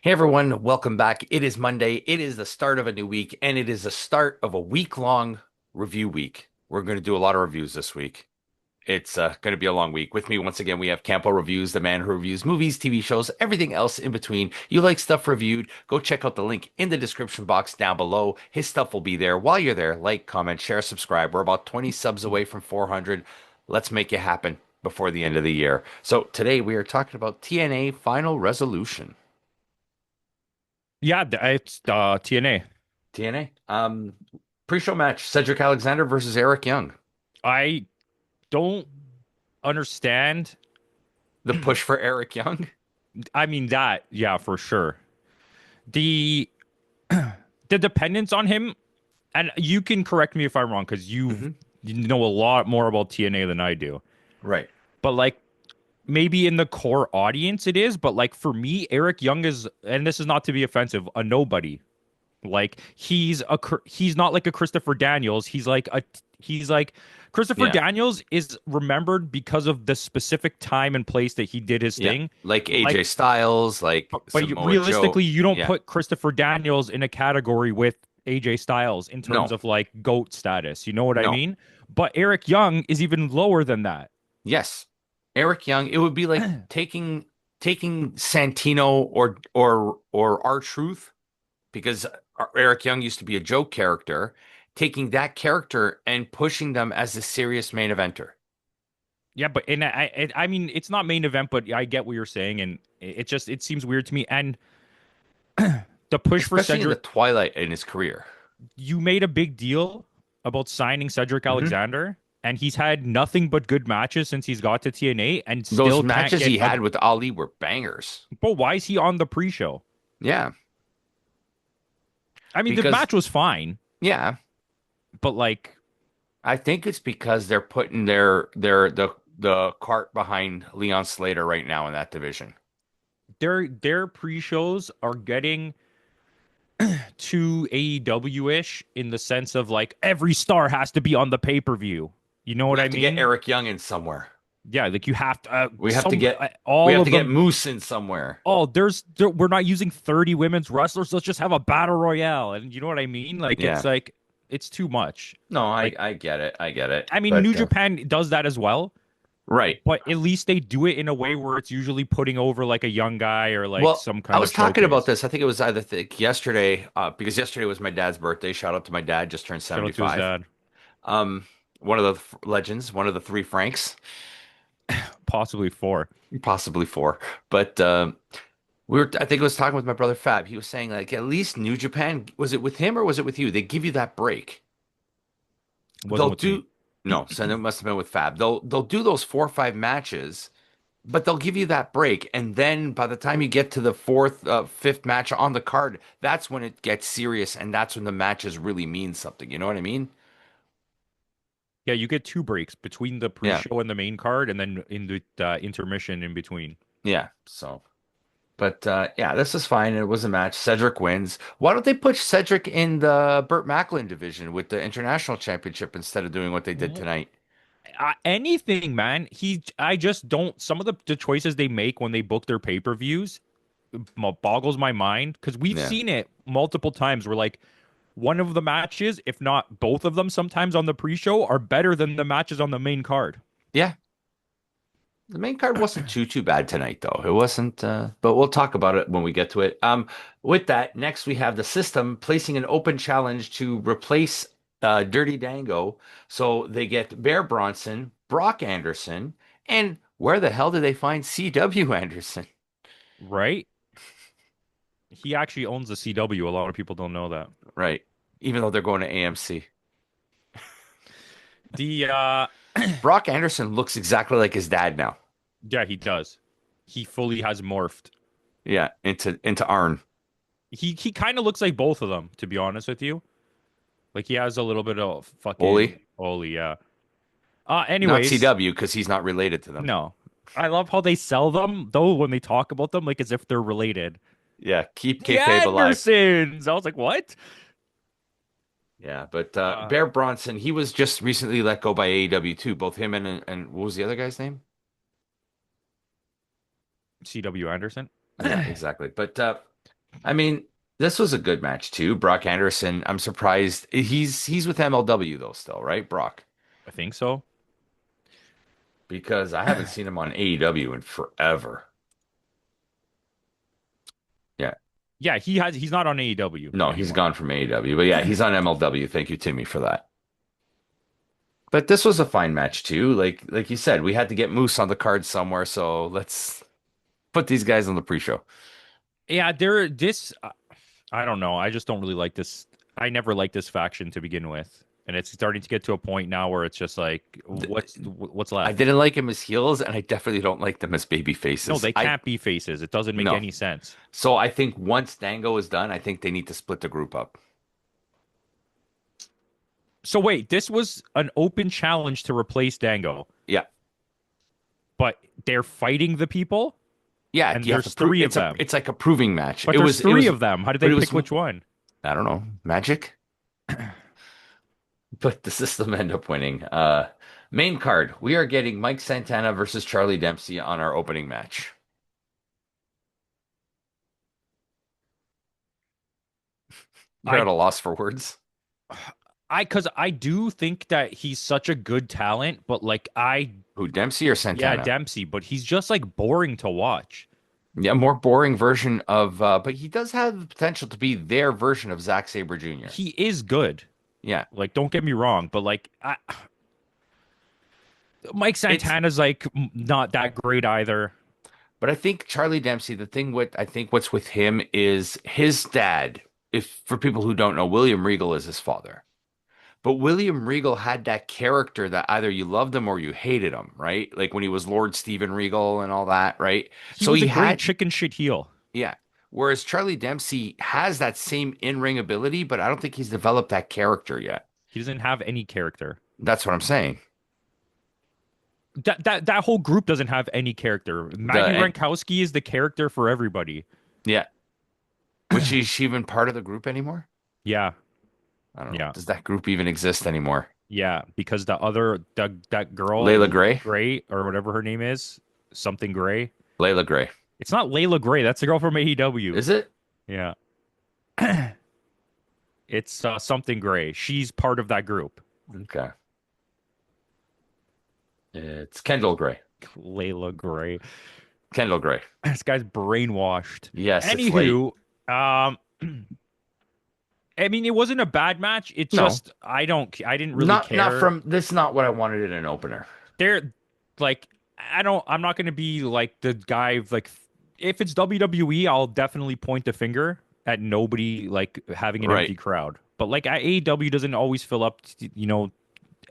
Hey everyone, welcome back. It is Monday. It is the start of a new week, and it is the start of a week-long review week. We're going to do a lot of reviews this week. It's going to be a long week. With me, once again, we have Campo.Reviews, the man who reviews movies, TV shows, everything else in between. You like stuff reviewed? Go check out the link in the description box down below. His stuff will be there. While you're there, like, comment, share, subscribe. We're about 20 subs away from 400. Let's make it happen before the end of the year. So today we are talking about TNA Final Resolution. Yeah, it's TNA. TNA. Pre-show match: Cedric Alexander versus Eric Young. I don't understand. The push for Eric Young. I mean that, yeah, for sure. The the dependence on him, and you can correct me if I'm wrong because Hmm. you know a lot more about TNA than I do. Right. But like maybe in the core audience it is, but like for me, Eric Young is, and this is not to be offensive, a nobody. Like he's not like a Christopher Daniels. He's like Christopher Yeah. Daniels is remembered because of the specific time and place that he did his Yeah. thing. Like Like, AJ Styles, like Samoa realistically, Joe. you don't Yeah. put Christopher Daniels in a category with AJ Styles in terms No. of like GOAT status. You know what I No. mean? But Eric Young is even lower than that. Yes. Eric Young. It would be like taking Santino or R-Truth, because Eric Young used to be a joke character, taking that character and pushing them as a serious main eventer. Yeah, but and I mean it's not main event, but I get what you're saying, and it seems weird to me. And the push for Especially in the Cedric, twilight in his career. you made a big deal about signing Cedric Hmm. Alexander, and he's had nothing but good matches since he's got to TNA, and Those still can't matches get he a. had with Ali were bangers. But why is he on the pre-show? Yeah, I mean, the because match was fine, yeah, but like I think it's because they're putting the cart behind Leon Slater right now in that division. their pre-shows are getting too AEW-ish in the sense of like every star has to be on the pay-per-view. You know We what I have to get mean? Eric Young in somewhere. Yeah, like you have to We all have of to get them. Moose in somewhere. Oh, we're not using 30 women's wrestlers. Let's just have a battle royale. And you know what I mean? Like Yeah. it's too much. No, I Like I get it. I get it. I mean, New But Japan does that as well, right. but at least they do it in a way where it's usually putting over like a young guy or like Well, some I kind of was talking about showcase. this. I think it was either yesterday, because yesterday was my dad's birthday. Shout out to my dad, just turned Shout out to his 75. dad. Um, one of the legends, one of the three Franks. Possibly four. Possibly four. But I think I was talking with my brother Fab. He was saying like at least New Japan, was it with him or was it with you? They give you that break. Wasn't They'll with me. do no, so it must have been with Fab. They'll do those 4 or 5 matches, but they'll give you that break, and then by the time you get to the fourth, fifth match on the card, that's when it gets serious, and that's when the matches really mean something. You know what I mean? Yeah, you get two breaks between the Yeah, pre-show and the main card, and then in the intermission in between. yeah. So. But yeah, this is fine. It was a match. Cedric wins. Why don't they put Cedric in the Burt Macklin division with the international championship instead of doing what they did tonight? Anything, man. I just don't. Some of the choices they make when they book their pay-per-views boggles my mind because we've Yeah. seen it multiple times where like one of the matches, if not both of them, sometimes on the pre-show are better than the matches on the main card. Yeah. The main card wasn't too bad tonight though. It wasn't but we'll talk about it when we get to it. With that, next we have the system placing an open challenge to replace Dirty Dango. So they get Bear Bronson, Brock Anderson, and where the hell did they find CW Anderson? Right? He actually owns the CW. A lot of people don't know that. Right. Even though they're going to AMC. The Brock Anderson looks exactly like his dad now. Yeah, he does. He fully has morphed. Yeah, into Arn. He kind of looks like both of them, to be honest with you. Like he has a little bit of fucking Oli. holy, yeah. Not Anyways, CW because he's not related to them. no. I love how they sell them though when they talk about them like as if they're related. Yeah, keep The kayfabe alive. Andersons. I was like, what? Yeah, but Uh, Bear Bronson, he was just recently let go by AEW too. Both him and what was the other guy's name? CW Anderson. Yeah, exactly. But I mean, this was a good match too. Brock Anderson, I'm surprised he's with MLW though still, right? Brock. I think so. Because I haven't seen him on AEW in forever. Yeah. Yeah, he's not on AEW No, he's anymore. gone from AEW. But yeah, he's on MLW. Thank you, Timmy, for that. But this was a fine match too. Like you said, we had to get Moose on the card somewhere, so let's put these guys on the pre-show. Yeah, they're this. I don't know. I just don't really like this. I never liked this faction to begin with, and it's starting to get to a point now where it's just like, what's I left? didn't like him as heels, and I definitely don't like them as baby No, faces. they can't be faces. It doesn't make No. any sense. So I think once Dango is done, I think they need to split the group up. So wait, this was an open challenge to replace Dango, Yeah. but they're fighting the people, Yeah, and you have to there's prove three of them. it's like a proving match. But there's three of them. How did But they it was pick which one? I don't know, magic, but the system ended up winning. Main card, we are getting Mike Santana versus Charlie Dempsey on our opening match. You're at I a loss for words. because I do think that he's such a good talent, but like Who, Dempsey or yeah, Santana? Dempsey, but he's just like boring to watch. Yeah, more boring version of, but he does have the potential to be their version of Zack Sabre Jr. He is good. Yeah, Like, don't get me wrong, but like Mike it's, Santana's like not that great either. but I think Charlie Dempsey, the thing with, I think what's with him is his dad. If for people who don't know, William Regal is his father. But William Regal had that character that either you loved him or you hated him, right? Like when he was Lord Stephen Regal and all that, right? He So was he a great had, chicken shit heel. yeah. Whereas Charlie Dempsey has that same in-ring ability, but I don't think he's developed that character yet. He doesn't have any character. That's what I'm saying. That whole group doesn't have any character. The Maggie and Rankowski is the character for everybody. yeah, which is she even part of the group anymore? Yeah, I don't know. yeah, Does that group even exist anymore? yeah. Because the other that Layla girl Gray? Gray or whatever her name is, something Gray. Layla Gray. It's not Layla Gray. That's the girl from AEW. Is it? Yeah, it's something Gray. She's part of that group. Okay. It's Kendall Gray. Layla Gray. Kendall Gray. This guy's brainwashed. Yes, it's late. Anywho, um, I mean, it wasn't a bad match. It No, just I didn't really not care. from this. Is not what I wanted in an opener. They're like I'm not gonna be like the guy like if it's WWE, I'll definitely point the finger at nobody like having an Right. empty crowd. But like AEW doesn't always fill up,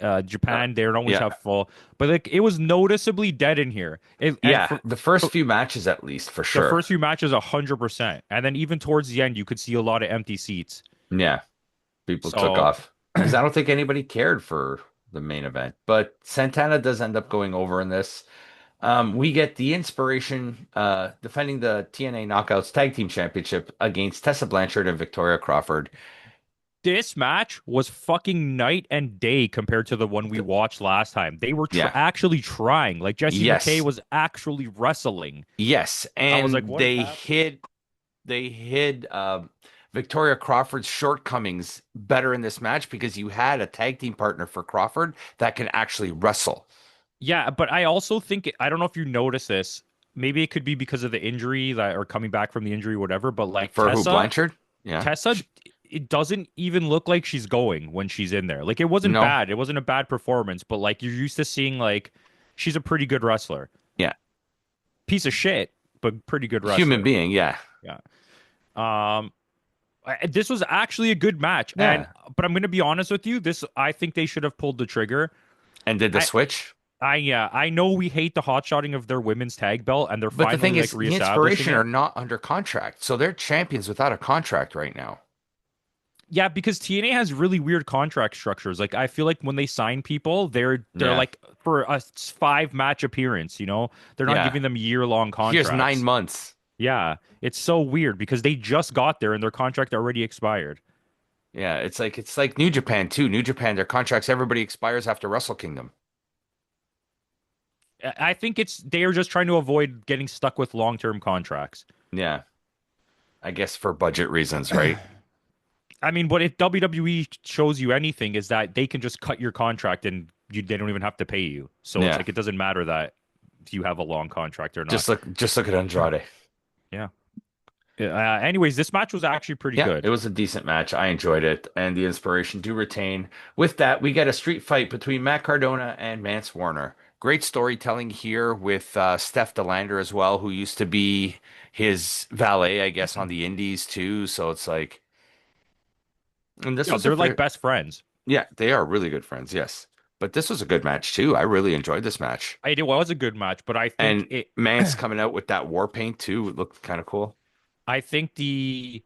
Uh, Japan, they don't always yeah. have full. But like it was noticeably dead in here. And Yeah. The first few matches, at least, for the sure. first few matches 100%. And then even towards the end you could see a lot of empty seats. Yeah. People took So off because I don't think anybody cared for the main event. But Santana does end up going over in this. We get the Inspiration defending the TNA Knockouts Tag Team Championship against Tessa Blanchard and Victoria Crawford. this match was fucking night and day compared to the one we Th- watched last time. They were Yeah. actually trying. Like Jesse McKay Yes. was actually wrestling. Yes. I was like, And what is happening? they hid Victoria Crawford's shortcomings better in this match because you had a tag team partner for Crawford that can actually wrestle. Yeah, but I also think I don't know if you notice this. Maybe it could be because of the injury that or coming back from the injury, whatever. But like For who, Blanchard? Yeah. Tessa, it doesn't even look like she's going when she's in there. Like it wasn't No. bad. It wasn't a bad performance, but like you're used to seeing like she's a pretty good wrestler. Yeah. Piece of shit, but pretty good Human wrestler. being. Yeah. Yeah. Um, this was actually a good match, and Yeah. but I'm gonna be honest with you. This I think they should have pulled the trigger. And did the I switch. yeah, I know we hate the hot shotting of their women's tag belt, and they're But the finally thing like is, the reestablishing Inspiration it. are not under contract. So they're champions without a contract right now. Yeah, because TNA has really weird contract structures. Like I feel like when they sign people, they're Yeah. like for a 5 match appearance. They're not Yeah. giving them year-long Here's nine contracts. months. Yeah, it's so weird because they just got there and their contract already expired. Yeah. It's like New Japan too. New Japan, their contracts, everybody expires after Wrestle Kingdom. I think it's they are just trying to avoid getting stuck with long-term contracts. Yeah. I guess for budget reasons, right? I mean, what if WWE shows you anything is that they can just cut your contract and they don't even have to pay you. So it's Yeah. like it doesn't matter that you have a long contract or not. Just look at Andrade. Yeah. Anyways, this match was actually pretty Yeah, good. it was a decent match. I enjoyed it, and the inspiration do retain. With that, we get a street fight between Matt Cardona and Mance Warner. Great storytelling here with Steph DeLander as well, who used to be his valet, I guess, on the Indies too. So it's like, and this Yeah, was a they're like fair, best friends. yeah, they are really good friends, yes. But this was a good match too. I really enjoyed this match. It was a good match, but I think And Mance coming out with that war paint too looked kind of cool. I think the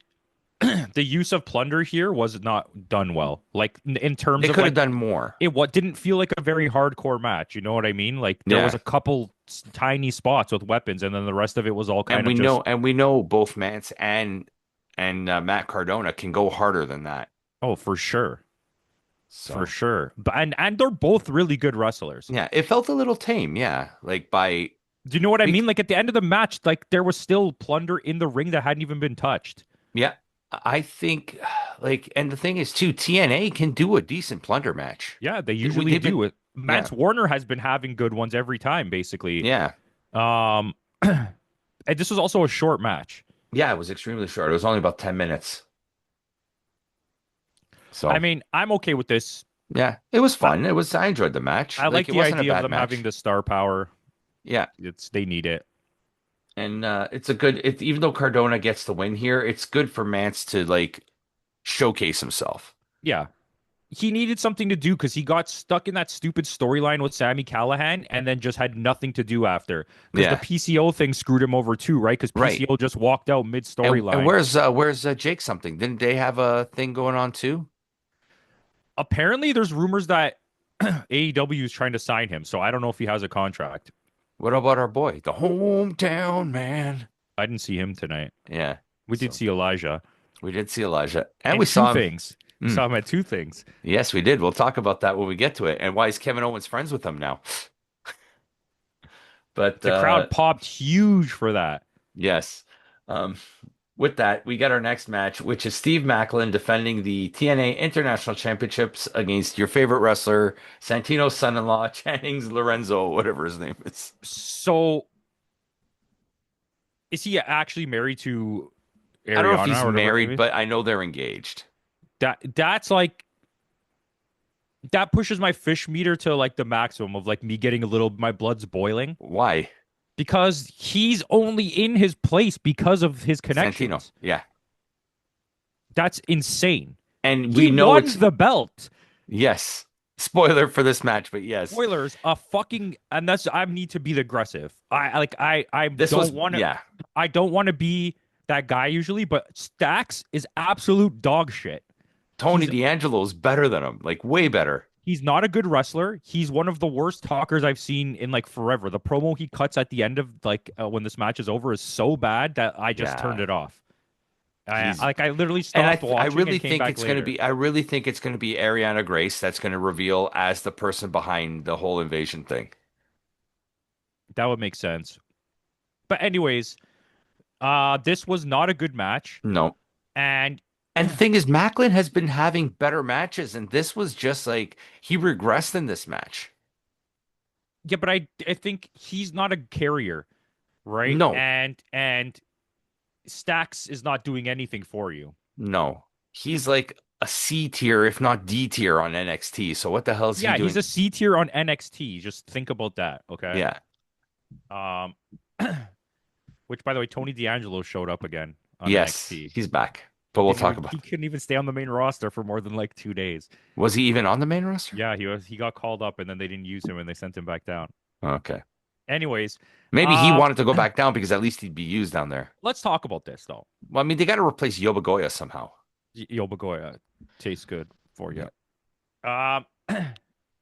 use of plunder here was not done well. Like in terms They of could have like done more. what didn't feel like a very hardcore match. You know what I mean? Like there was Yeah. a couple tiny spots with weapons, and then the rest of it was all kind of just And we know both Mance and Matt Cardona can go harder than that. oh for sure, for So sure. But and they're both really good wrestlers. yeah, it felt a little tame. Yeah, like by Do you know what I we, mean? Like at the end of the match, like there was still plunder in the ring that hadn't even been touched. yeah, I think like, and the thing is too, TNA can do a decent plunder match. Yeah, they We usually they've been do it. yeah Mance Warner has been having good ones every time, basically. yeah Um, and this was also a short match. yeah. It was extremely short. It was only about 10 minutes. I So mean, I'm okay with this. yeah, it was I, fun. I enjoyed the match. I Like like it the wasn't a idea of bad them having match. the star power. Yeah. They need it. And it's a good even though Cardona gets the win here, it's good for Mance to like showcase himself. Yeah. He needed something to do because he got stuck in that stupid storyline with Sammy Callahan and then just had nothing to do after. Because the Yeah, PCO thing screwed him over too, right? Because right. PCO just walked out mid And storyline. where's Jake something? Didn't they have a thing going on too? Apparently, there's rumors that AEW is trying to sign him, so I don't know if he has a contract. What about our boy, the hometown man? I didn't see him tonight. Yeah. We did So see Elijah we did see Elijah, and and we two saw him. things. We Mm, saw him at two things. yes, we did. We'll talk about that when we get to it, and why is Kevin Owens friends with him now? But The crowd popped huge for that. yes. Um, with that, we get our next match, which is Steve Macklin defending the TNA International Championships against your favorite wrestler, Santino's son-in-law, Jennings Lorenzo, whatever his name is. So, is he actually married to I don't know if Ariana he's or whatever her name married, is? but I know they're engaged. That's like that pushes my fish meter to like the maximum of like me getting a little my blood's boiling Why? because he's only in his place because of his Santino. connections. Yeah. That's insane. And He we know won it's the belt. yes. Spoiler for this match, but yes. Spoilers, a fucking and that's I need to be aggressive. I This was don't want to yeah. I don't want to be that guy usually, but Stacks is absolute dog shit. Tony He's D'Angelo is better than him, like way better. he's not a good wrestler. He's one of the worst talkers I've seen in like forever. The promo he cuts at the end of like when this match is over is so bad that I just turned Yeah. it off. He's I literally and stopped I watching really and came think back it's going to later. be I really think it's going to be Ariana Grace that's going to reveal as the person behind the whole invasion thing. That would make sense. But anyways, this was not a good match. No. And And the thing is, Macklin has been having better matches, and this was just like he regressed in this match. yeah, but I think he's not a carrier, right? No, And Stacks is not doing anything for you. no. He's like a C tier, if not D tier on NXT. So what the hell is he Yeah, he's doing? a C tier on NXT. Just think about that, okay? Yeah. Um, which by the way, Tony D'Angelo showed up again on Yes, NXT. he's back. But we'll talk about He that. couldn't even stay on the main roster for more than like 2 days. Was he even on the main roster? Yeah, he got called up and then they didn't use him and they sent him back down. Okay. Anyways, Maybe he um, wanted to go back down because at least he'd be used down there. let's talk about this though. Well, I mean, they got to replace Yobagoya somehow. Yobagoya tastes good for you. Yeah. Um,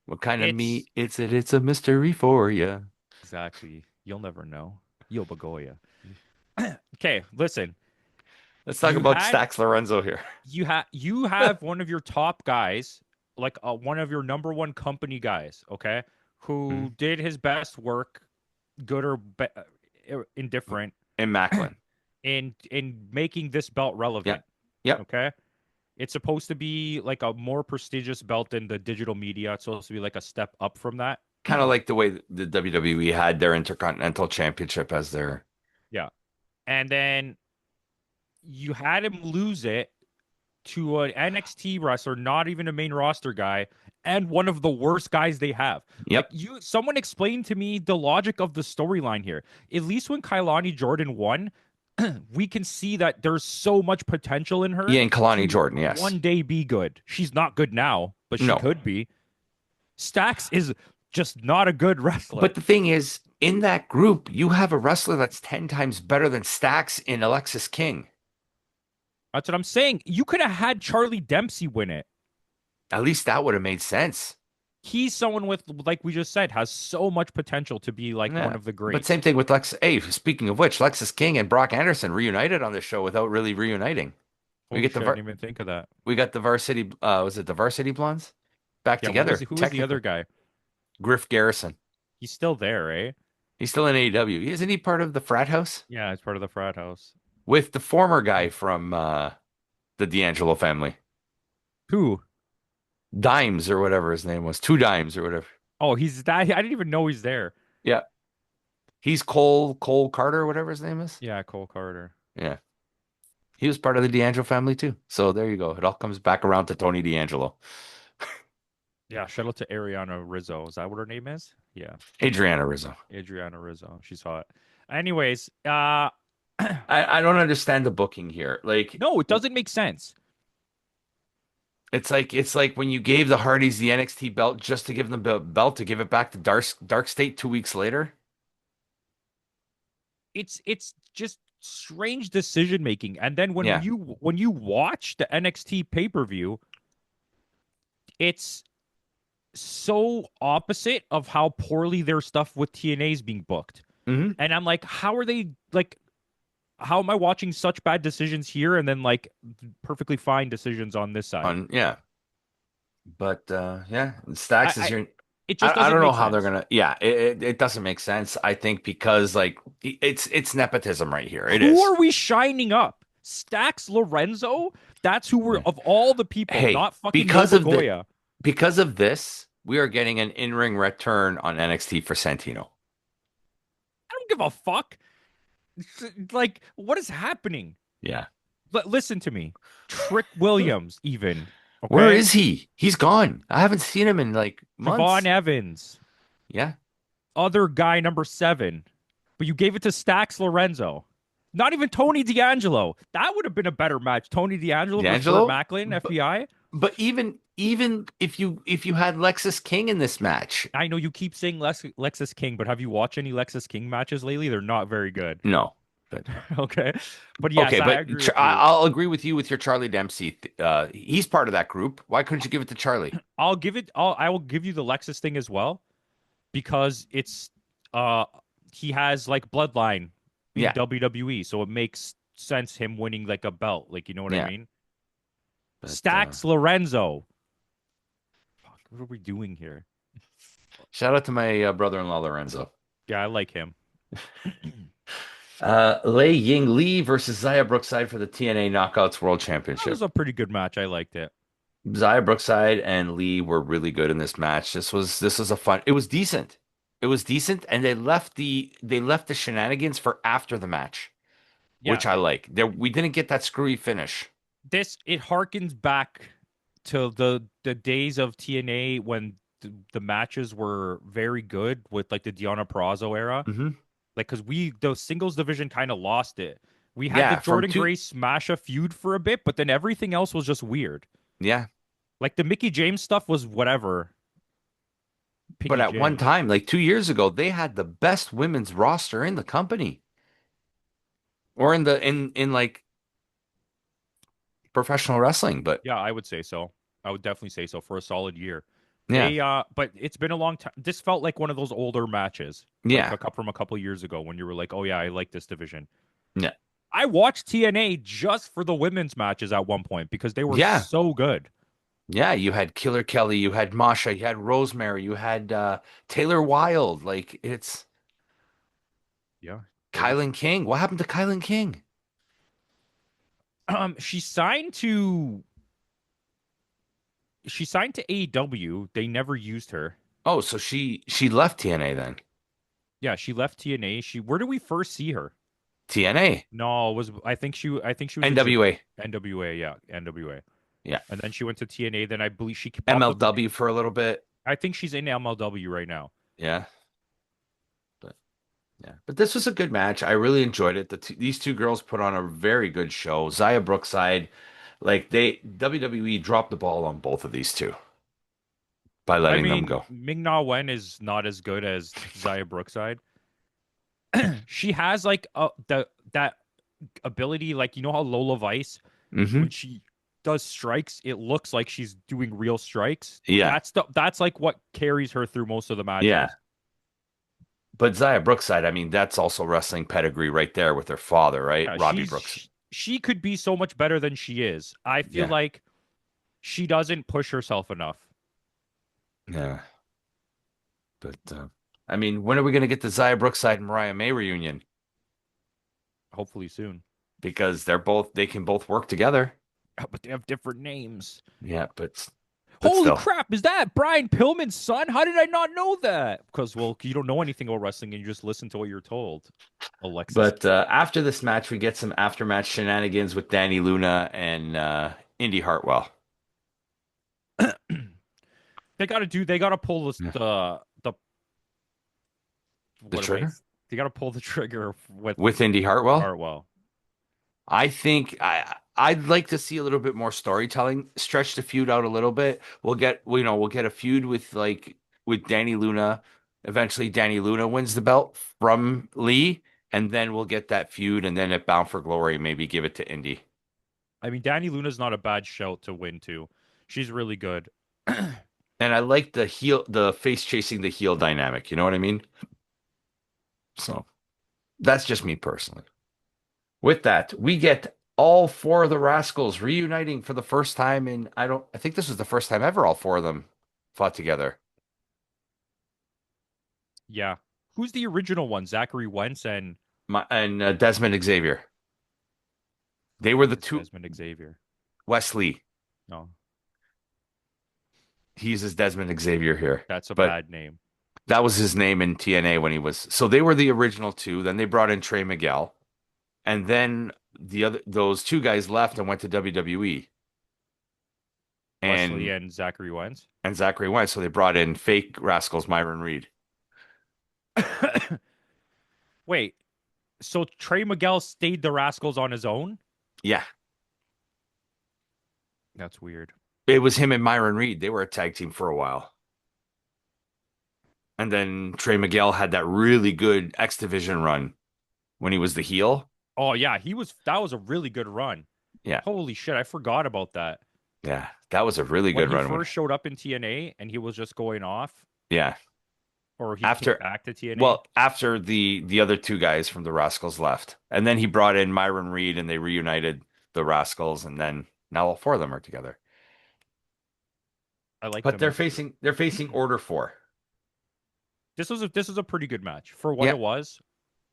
What kind of it's meat? It's a mystery for you. exactly. You'll never know. Yobagoya. Okay, listen. Let's talk You about had Stax Lorenzo here. you have one of your top guys, like one of your number one company guys, okay, who did his best work, good or indifferent, And Macklin. in making this belt Yeah. relevant. Yep. Okay. It's supposed to be like a more prestigious belt in the digital media. It's supposed to be like a step up from that. Kind of like the way the WWE had their Intercontinental Championship as their. Yeah. And then you had him lose it to an NXT wrestler, not even a main roster guy, and one of the worst guys they have. Like Yep. someone explained to me the logic of the storyline here. At least when Kailani Jordan won, we can see that there's so much potential in her Yeah, and Kalani to Jordan, yes. one day be good. She's not good now, but she No. could be. Stax is just not a good But wrestler. the thing is, in that group, you have a wrestler that's 10 times better than Stacks in Alexis King. That's what I'm saying. You could have had Charlie Dempsey win it. At least that would have made sense. He's someone with, like we just said, has so much potential to be like one Yeah. of the But same greats. thing with Lex. Hey, speaking of which, Lexis King and Brock Anderson reunited on this show without really reuniting. We Oh get the shit, I didn't even think of that. we got the varsity was it the varsity blondes back Yeah, what was together who was the other technically. guy? Griff Garrison. He's still there, eh? He's still in AEW. Isn't he part of the frat house Yeah, he's part of the frat house. with the former guy from the D'Angelo family? Who? Dimes or whatever his name was. Two Dimes or whatever. Oh, he's that. I didn't even know he's there. Yeah. He's Cole Carter or whatever his name is. Yeah, Cole Carter. Yeah. He was part of the D'Angelo family too. So there you go. It all comes back around to Tony D'Angelo. Yeah, shout out to Ariana Rizzo. Is that what her name is? Yeah, Adriana Rizzo. Adriana Rizzo. She's hot. Anyways, I don't understand the booking here. Like no, it doesn't make sense. it's like when you gave the Hardys the NXT belt just to give them the belt to give it back to Dark State 2 weeks later. It's just strange decision making. And then Yeah. when you watch the NXT pay-per-view, it's so opposite of how poorly their stuff with TNA is being booked. Hmm. And I'm like, how are they like how am I watching such bad decisions here and then like perfectly fine decisions on this side? Yeah. But yeah, Stacks is I your it just I doesn't don't know make how they're sense. gonna yeah, it doesn't make sense. I think because like it's nepotism right here. It Who is. are we shining up? Stax Lorenzo? That's who we're Yeah. of all the people, Hey, not fucking Novagoya. because of this, we are getting an in-ring return on NXT for Santino. I don't give a fuck. Like, what is happening? Yeah. Listen to me. Trick Williams, even. Where Okay? is he? He's gone. I haven't seen him in like Javon months. Evans. Yeah. Other guy number 7. But you gave it to Stax Lorenzo. Not even Tony D'Angelo. That would have been a better match. Tony D'Angelo versus Burt D'Angelo? Macklin, But, FBI. but even if you had Lexus King in this match, I know you keep saying Lexus King, but have you watched any Lexus King matches lately? They're not very good. no. But Okay. But yes, okay, I but agree with you. I'll agree with you with your Charlie Dempsey. He's part of that group. Why couldn't you give it to Charlie? I will give you the Lexus thing as well because it's uh he has like bloodline in Yeah. WWE, so it makes sense him winning like a belt. Like you know what I Yeah. mean? But Stax Lorenzo. Fuck, what are we doing here? shout out to my brother-in-law Lorenzo. Yeah, I like him. Lei Ying Lee versus Zaya Brookside for the TNA Knockouts World That was Championship. a pretty good match. I liked it. Zaya Brookside and Lee were really good in this match. This was a fun. It was decent. It was decent, and they left the shenanigans for after the match, Yeah, which I like. We didn't get that screwy finish. this it harkens back to the days of TNA when the matches were very good with like the Deonna Purrazzo era. Hmm. Like because the singles division kind of lost it. We had the Yeah, from Jordan two. Grace Masha feud for a bit, but then everything else was just weird. Yeah, Like the Mickey James stuff was whatever. but Picky at one James. time, like 2 years ago, they had the best women's roster in the company, or in like professional wrestling. But Yeah, I would say so. I would definitely say so for a solid year. yeah, But it's been a long time. This felt like one of those older matches, like yeah, from a couple years ago when you were like, "Oh yeah, I like this division." yeah, I watched TNA just for the women's matches at one point because they were yeah. so good. Yeah, you had Killer Kelly, you had Masha, you had Rosemary, you had Taylor Wilde. Like it's Yeah, there was Kylan King. What happened to Kylan King? She signed to AEW. They never used her. Oh, so she left TNA then. Yeah, she left TNA. Where did we first see her? TNA, No, it was I think she was in NWA, NWA, yeah, NWA. yeah, And then she went to TNA. Then I believe she popped up. MLW for a little bit. I think she's in MLW right now. Yeah, but yeah, but this was a good match. I really enjoyed it. These two girls put on a very good show. Zaya Brookside, like they WWE dropped the ball on both of these two by I letting them mean, go. Ming Na Wen is not as good as Zaya Brookside. She has like that ability, like you know how Lola Vice, Hmm. when she does strikes, it looks like she's doing real strikes. Yeah, That's like what carries her through most of the yeah. matches. But Zaya Brookside, I mean, that's also wrestling pedigree right there with her father, right? Yeah, Robbie Brooks. she could be so much better than she is. I feel Yeah, like she doesn't push herself enough. yeah. But I mean, when are we going to get the Zaya Brookside and Mariah May reunion? Hopefully soon. Because they can both work together. But they have different names. Yeah, but Holy still. crap, is that Brian Pillman's son? How did I not know that? Because, well, you don't know anything about wrestling and you just listen to what you're told, Alexis. But after this match, we get some aftermatch shenanigans with Danny Luna and Indy Hartwell. They gotta pull Yeah. the The what am I? trigger They gotta pull the trigger with with Indy Hartwell. Hartwell. I think I'd like to see a little bit more storytelling, stretch the feud out a little bit. We'll get a feud with Danny Luna. Eventually, Danny Luna wins the belt from Lee, and then we'll get that feud, and then at Bound for Glory, maybe give it to Indy. I mean, Danny Luna's not a bad shout to win too. She's really good. And I like the face chasing the heel dynamic. You know what I mean? So that's just me personally. With that, we get all four of the Rascals reuniting for the first time in I think this was the first time ever all four of them fought together. Yeah. Who's the original one? Zachary Wentz and Desmond Xavier. They were the it's two. Desmond Xavier. Wesley, No, he's his Desmond Xavier here, that's a but bad name. that was his name in TNA when he was. So they were the original two. Then they brought in Trey Miguel, and then those two guys left and went to WWE Wesley and and Zachary Wentz. Zachary went. So they brought in fake Rascals Myron Reed. Wait, so Trey Miguel stayed the Rascals on his own? Yeah, That's weird. it was him and Myron Reed. They were a tag team for a while. And then Trey Miguel had that really good X Division run when he was the heel. Oh yeah, that was a really good run. Yeah. Holy shit, I forgot about that. Yeah. That was a really When good he run. first showed up in TNA and he was just going off, Yeah. or he came After, back to TNA. well, after the other two guys from the Rascals left. And then he brought in Myron Reed and they reunited the Rascals. And then now all four of them are together. I like But them as a they're facing Order 4. this was a pretty good match for what Yeah. it was.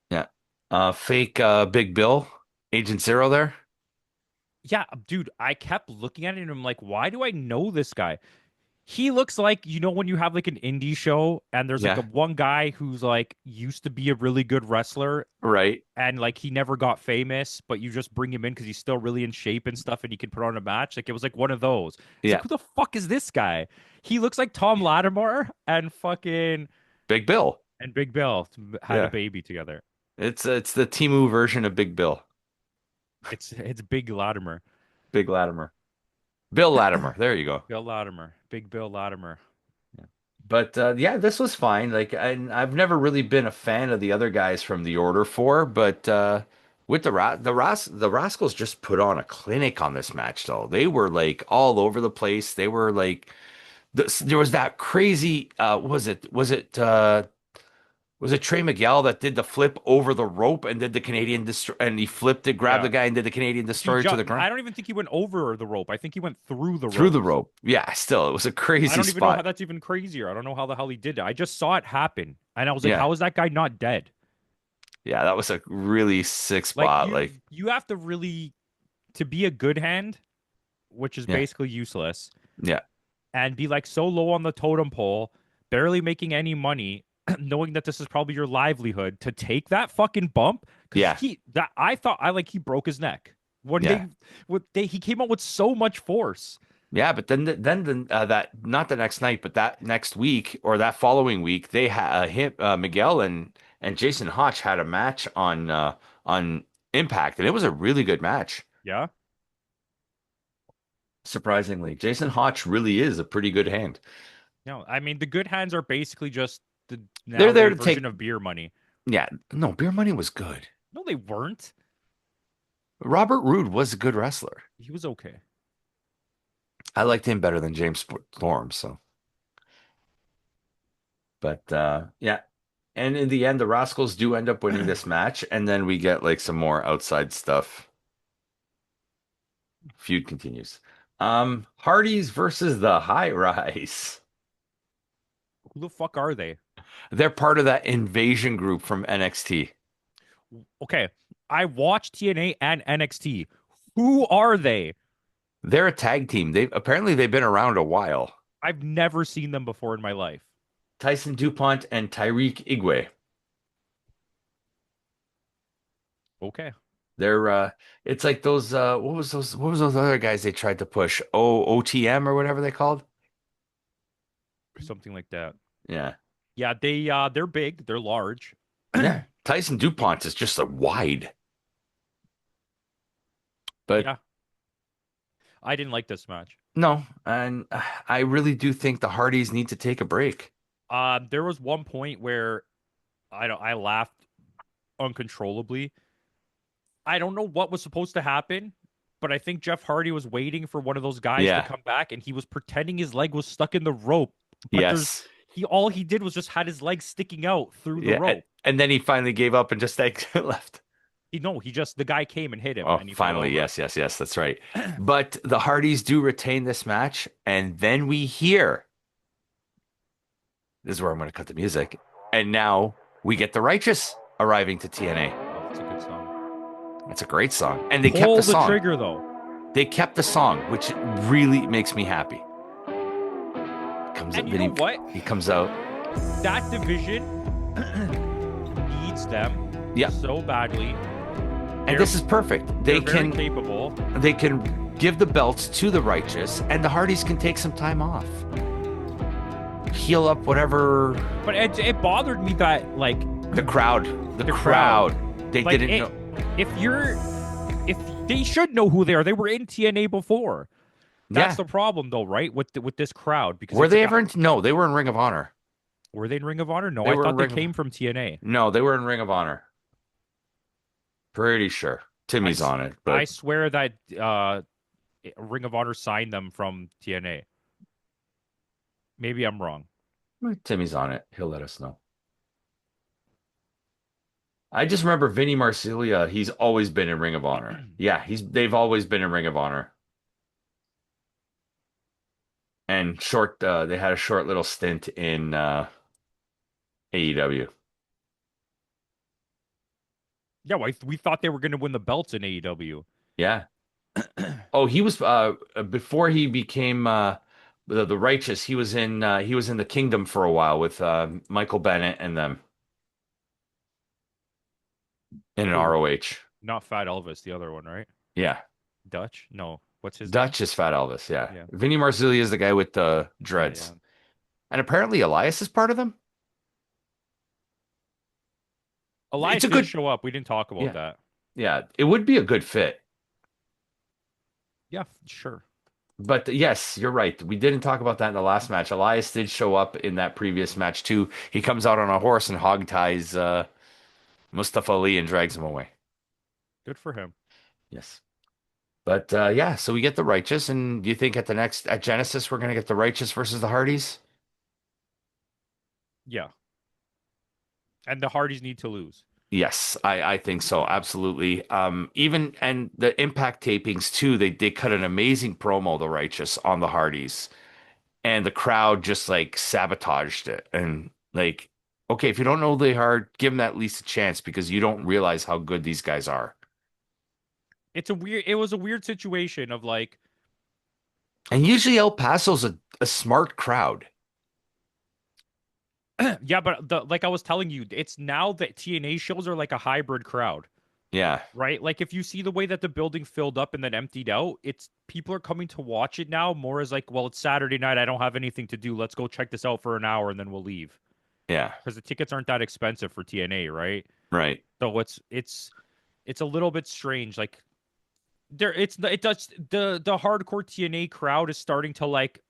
Yeah. Fake Big Bill, Agent Zero there. Yeah, dude, I kept looking at it and I'm like, why do I know this guy? He looks like, you know, when you have like an indie show and there's like a Yeah. one guy who's like used to be a really good wrestler Right. and like he never got famous, but you just bring him in because he's still really in shape and stuff and he can put on a match. Like it was like one of those. It's like, Yeah. who the fuck is this guy? He looks like Tom Latimer and fucking Big Bill. and Big Bill had a Yeah. baby together. It's the Timu version of Big Bill. It's Big Latimer. Big Latimer. Bill Latimer. There you go. Bill Latimer. Big Bill Latimer. Yeah. But yeah, this was fine. I've never really been a fan of the other guys from the Order 4, but with the Rascals just put on a clinic on this match though. They were like all over the place. They were like there was that crazy was it Trey Miguel that did the flip over the rope and did the Canadian destroy and he flipped it, grabbed Yeah. the guy and did the Canadian He destroyer to the jumped. ground I don't even think he went over the rope. I think he went through the through rope. the rope. Yeah, still it was a I crazy don't even know how spot. that's even crazier. I don't know how the hell he did it. I just saw it happen. And I was like, Yeah. how is that guy not dead? Yeah, that was a really sick Like spot. Like, you have to really to be a good hand, which is Yeah. basically useless, Yeah. and be like so low on the totem pole, barely making any money, knowing that this is probably your livelihood, to take that fucking bump because Yeah. he that I thought I like he broke his neck when Yeah. he came out with so much force. Yeah, but that not the next night, but that next week or that following week, they had Miguel and Jason Hotch had a match on Impact, and it was a really good match. Yeah. Surprisingly, Jason Hotch really is a pretty good hand. No, I mean the good hands are basically just the They're there nowadays to version take. of beer money. Yeah, no, Beer Money was good. No, they weren't. Robert Roode was a good wrestler. He was okay. I liked him better than James Storm. So, but yeah. And in the end, the Rascals do end up winning this match, and then we get like some more outside stuff. Feud continues. Hardys versus the High Rise. Who the fuck are they? They're part of that invasion group from NXT. Okay, I watched TNA and NXT. Who are they? They're a tag team. They've been around a while. I've never seen them before in my life. Tyson DuPont and Tyreek Igwe. Okay, They're it's like those what was those other guys they tried to push? OTM or whatever they called? something like that. Yeah. Yeah, they're big, they're large. Yeah. Tyson DuPont is just a wide. But Yeah, I didn't like this match. no, and I really do think the Hardys need to take a break. There was one point where I laughed uncontrollably. I don't know what was supposed to happen, but I think Jeff Hardy was waiting for one of those guys to Yeah. come back, and he was pretending his leg was stuck in the rope. But Yes. he all he did was just had his leg sticking out through the Yeah. rope. And then he finally gave up and just like left. He just the guy came and hit him, Oh, and he fell finally. over. Yes, yes, yes, that's right. But the Hardys do retain this match, and then we hear this is where I'm going to cut the music. And now we get the Righteous arriving to TNA. Oh, that's a good song. That's a great song. And they kept Pull the the song. trigger though. They kept the song, which really makes me happy. Comes And up, you then know what? he comes out. That division needs them Yeah. so badly. And this is perfect. They They're very can capable. they can give the belts to the Righteous, and the Hardys can take some time off. Heal up whatever But it bothered me that like the crowd, the The crowd, crowd. they like didn't it, know. if they should know who they are. They were in TNA before. That's Yeah. the problem though, right? With this crowd because Were it's a they guy- ever in? No, they were in Ring of Honor. were they in Ring of Honor? No, They I were in thought they Ring of came from TNA. No, they were in Ring of Honor. Pretty sure. I, Timmy's s- on it, I but swear that Ring of Honor signed them from TNA. Maybe I'm wrong. Timmy's on it. He'll let us know. I just remember Vinny Marsilia. He's always been in Ring of Honor. Yeah, they've always been in Ring of Honor. And they had a short little stint in AEW. Yeah, well, we thought they were going to win the belts in AEW. Yeah. Oh, he was before he became the Righteous. He was in the Kingdom for a while with Michael Bennett and them in an Who? ROH. Not Fat Elvis, the other one, right? Yeah. Dutch? No. What's his name? Dutch is Fat Elvis, yeah. Yeah. Vinny Marsilia is the guy with the dreads. Yeah. And apparently Elias is part of them. Elias It's a didn't good show up. We didn't talk about Yeah. that. Yeah, it would be a good fit. Yeah, sure. But yes, you're right. We didn't talk about that in the last match. Elias did show up in that previous match too. He comes out on a horse and hog ties Mustafa Ali and drags him away. Good for him. Yes. But yeah, so we get the Righteous, and do you think at Genesis we're gonna get the Righteous versus the Hardys? Yeah. And the Hardys need to lose. Yes, I think so. Absolutely. Even and the Impact tapings too, they cut an amazing promo, the Righteous, on the Hardys. And the crowd just like sabotaged it. And like, okay, if you don't know they are, give them at least a chance because you don't realize how good these guys are. it was a weird situation of like, And usually El Paso's a smart crowd. yeah, but like I was telling you, it's now that TNA shows are like a hybrid crowd, Yeah, right? Like if you see the way that the building filled up and then emptied out, it's people are coming to watch it now more as like, well, it's Saturday night, I don't have anything to do. Let's go check this out for an hour and then we'll leave. yeah, Because the tickets aren't that expensive for TNA, right? right, So it's a little bit strange. Like it does the hardcore TNA crowd is starting to like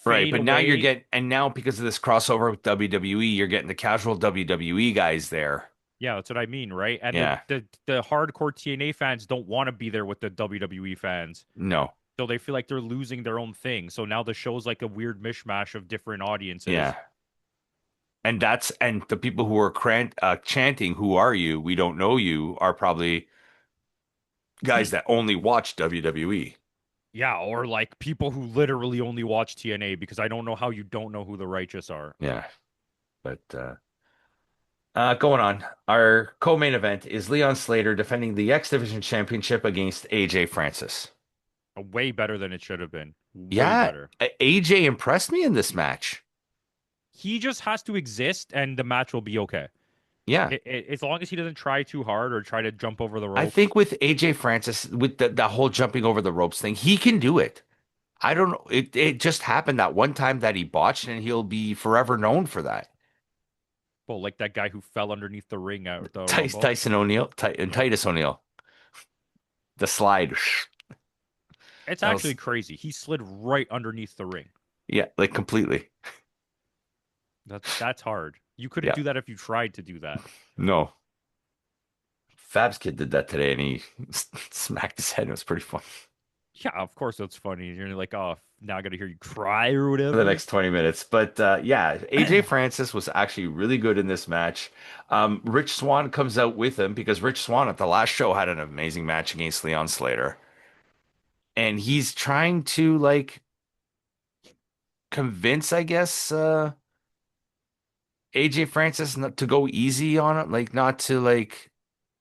right. fade But now you're away. getting, and now because of this crossover with WWE, you're getting the casual WWE guys there. Yeah, that's what I mean, right? And Yeah, the hardcore TNA fans don't want to be there with the WWE fans. no, So they feel like they're losing their own thing. So now the show's like a weird mishmash of different audiences. yeah. And the people who are chanting, "Who are you? We don't know you," are probably guys that only watch WWE. Yeah, or like people who literally only watch TNA because I don't know how you don't know who the Righteous are. Yeah, but going on, our co-main event is Leon Slater defending the X Division Championship against AJ Francis. Way better than it should have been. Way Yeah, better. AJ impressed me in this match. He just has to exist and the match will be okay. Yeah, As long as he doesn't try too hard or try to jump over the I ropes. think with AJ Francis, with the whole jumping over the ropes thing, he can do it. I don't know. It just happened that one time that he botched, and he'll be forever known for that. Well, like that guy who fell underneath the ring at the Rumble. Tyson O'Neil, and Titus O'Neil, the slide. It's That actually was, crazy. He slid right underneath the ring. yeah, like completely. That's hard. You couldn't Yeah, do that if you tried to do that. no. Fab's kid did that today, and he smacked his head. It was pretty fun Yeah, of course that's funny. You're like, oh, now I got to hear you cry or for the whatever. next 20 minutes. But yeah, AJ Francis was actually really good in this match. Rich Swann comes out with him because Rich Swann at the last show had an amazing match against Leon Slater. And he's trying to like convince, I guess, AJ Francis not to go easy on it, like not to like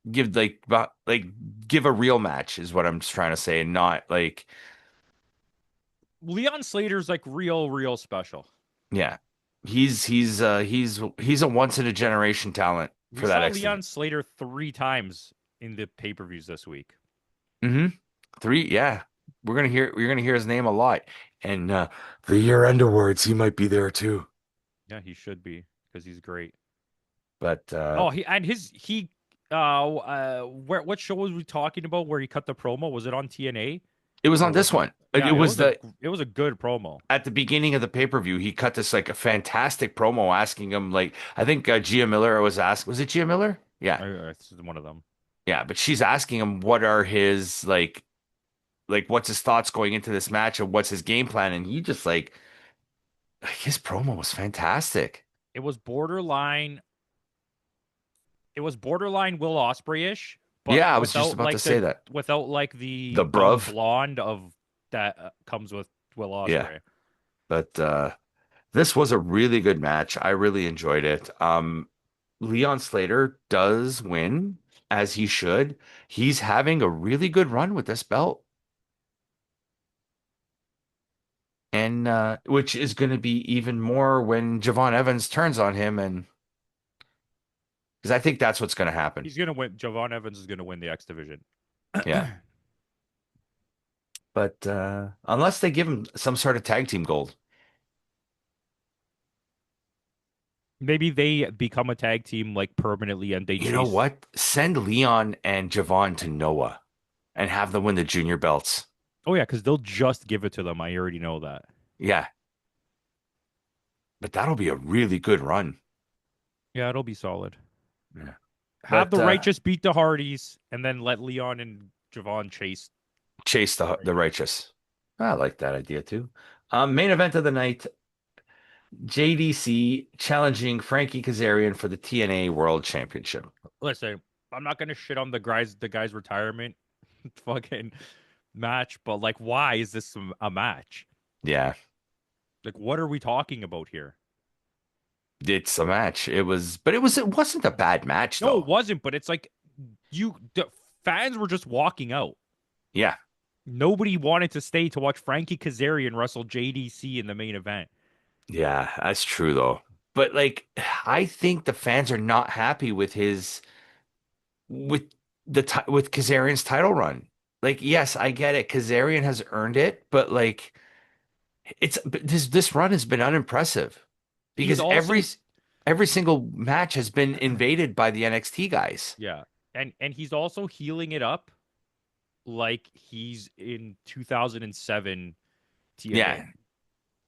give like give a real match is what I'm just trying to say, and not like Leon Slater's like real special. yeah. He's a once in a generation talent We for that saw X Leon Division. Slater 3 times in the pay-per-views this week. Hmm. Three, yeah. We're gonna hear his name a lot. And the year underwards, he might be there too. Yeah, he should be because he's great. But Oh, he where what show was we talking about where he cut the promo? Was it on TNA it was or on was this it? one. Yeah, It was the it was a good promo. at the beginning of the pay-per-view, he cut this like a fantastic promo asking him like I think Gia Miller was asked, was it Gia Miller? Yeah. It's one of them. Yeah, but she's asking him what are his like what's his thoughts going into this match and what's his game plan, and he just like his promo was fantastic. It was borderline. It was borderline Will Ospreay-ish, but Yeah, I was just about to say that. without like the The dumb bruv. blonde of that comes with Will Yeah. Ospreay. But this was a really good match. I really enjoyed it. Leon Slater does win as he should. He's having a really good run with this belt. And which is going to be even more when Javon Evans turns on him, and because I think that's what's going to happen. He's gonna win. Javon Evans is gonna win the X division. Yeah. But unless they give him some sort of tag team gold. Maybe they become a tag team like permanently, and they You know chase. what? Send Leon and Javon to Noah and have them win the junior belts. Oh yeah, because they'll just give it to them. I already know that. Yeah, but that'll be a really good run. Yeah, it'll be solid. Yeah. Have But the Righteous beat the Hardys, and then let Leon and Javon chase. chase the righteous. I like that idea too. Main event of the night, JDC challenging Frankie Kazarian for the TNA World Championship. Listen, I'm not gonna shit on the guy's retirement fucking match, but like, why is this a match? Yeah, Like, what are we talking about here? it's a match. It wasn't a bad match No, it though. wasn't. But it's like the fans were just walking out. Yeah. Nobody wanted to stay to watch Frankie Kazarian wrestle JDC in the main event. Yeah, that's true though. But like I think the fans are not happy with with Kazarian's title run. Like yes, I get it. Kazarian has earned it, but like but this run has been unimpressive He's because also every single match has been invaded by the NXT guys. yeah, and he's also healing it up like he's in 2007 TNA,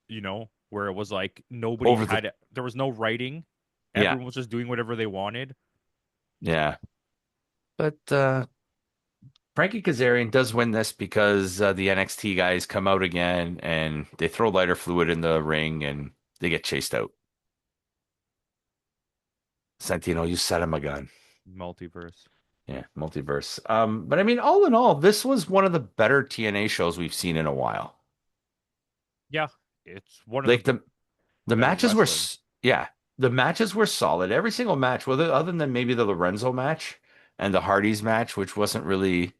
Yeah, where it was like nobody over the had there was no writing. yeah, Everyone was just doing whatever they wanted. yeah. But Frankie Kazarian does win this because the NXT guys come out again and they throw lighter fluid in the ring and they get chased out. Santino, you set him a gun. Multiverse. Yeah, multiverse. But I mean, all in all, this was one of the better TNA shows we've seen in a while. Yeah, it's one of Like the the better matches were, wrestling. yeah, the matches were solid. Every single match, whether other than maybe the Lorenzo match and the Hardys match, which wasn't really,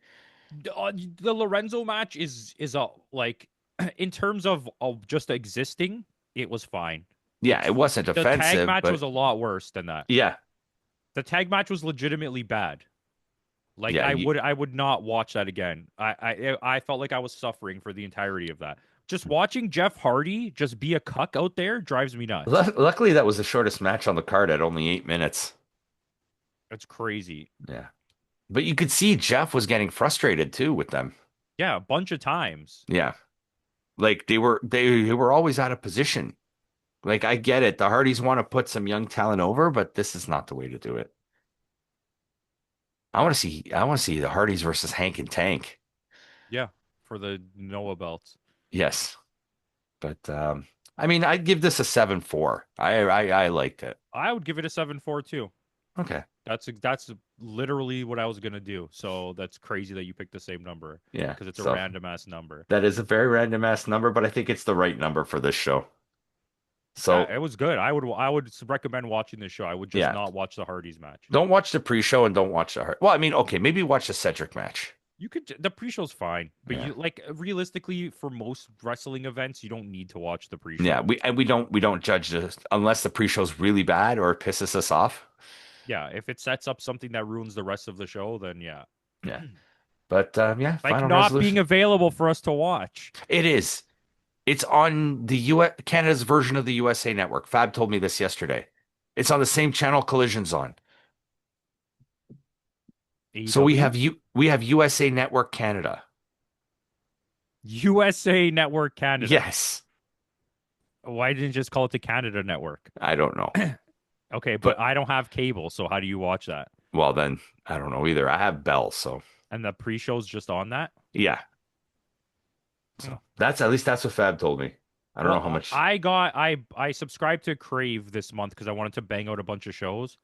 The Lorenzo match is a like in terms of just existing, it was fine. yeah, it wasn't The tag offensive, match was but a lot worse than that. yeah, The tag match was legitimately bad. Like yeah, I would not watch that again. I felt like I was suffering for the entirety of that. Just watching Jeff Hardy just be a cuck out there drives me nuts. Luckily, that was the shortest match on the card at only 8 minutes. It's crazy. Yeah. But you could see Jeff was getting frustrated too with them. Yeah, a bunch of times. Yeah. Like they were always out of position. Like I get it. The Hardys want to put some young talent over, but this is not the way to do it. I want to see the Hardys versus Hank and Tank. Yeah, for the Noah belts. Yes. But I mean I'd give this a 7-4. I liked it. I would give it a 7-4 too. Okay. That's literally what I was gonna do. So that's crazy that you picked the same number Yeah. because it's a So random ass number. that is a very random ass number, but I think it's the right number for this show. Yeah, So it was good. I would recommend watching this show. I would just yeah. not watch the Hardys match. Don't watch the pre-show and don't watch the Hard. Well, I mean, okay, maybe watch the Cedric match. The pre-show's fine, but Yeah. you like realistically for most wrestling events, you don't need to watch the Yeah, pre-show. we don't judge this unless the pre-show's really bad or it pisses us off. Yeah, if it sets up something that ruins the rest of the show, then yeah. Yeah. But yeah, Like Final not being Resolution. available for us to watch. It is. It's on the US Canada's version of the USA Network. Fab told me this yesterday. It's on the same channel Collision's on. So AEW? we have USA Network Canada. USA Network Canada. Yes. Why didn't you just call it the Canada Network? I don't know. Okay, but But I don't have cable, so how do you watch that? well then, I don't know either. I have Bell, so And the pre-show's just on that? yeah. So that's at least that's what Fab told me. I don't know how Well, much. I subscribed to Crave this month because I wanted to bang out a bunch of shows.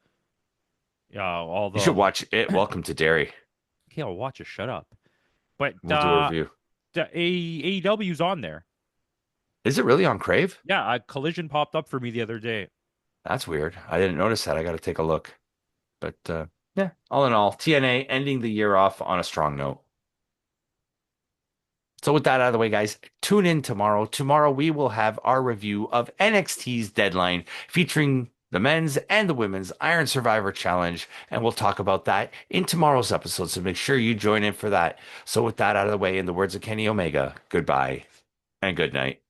Yeah, all You should the watch it. Welcome to Derry. okay, I'll watch it. Shut up. But We'll do a review. the AEW's on there. Is it really on Crave? Yeah, a Collision popped up for me the other day. That's weird. I didn't notice that. I got to take a look. But yeah, all in all, TNA ending the year off on a strong note. So with that out of the way, guys, tune in tomorrow. Tomorrow we will have our review of NXT's Deadline featuring the men's and the women's Iron Survivor Challenge, and we'll talk about that in tomorrow's episode. So make sure you join in for that. So with that out of the way, in the words of Kenny Omega, goodbye and good night.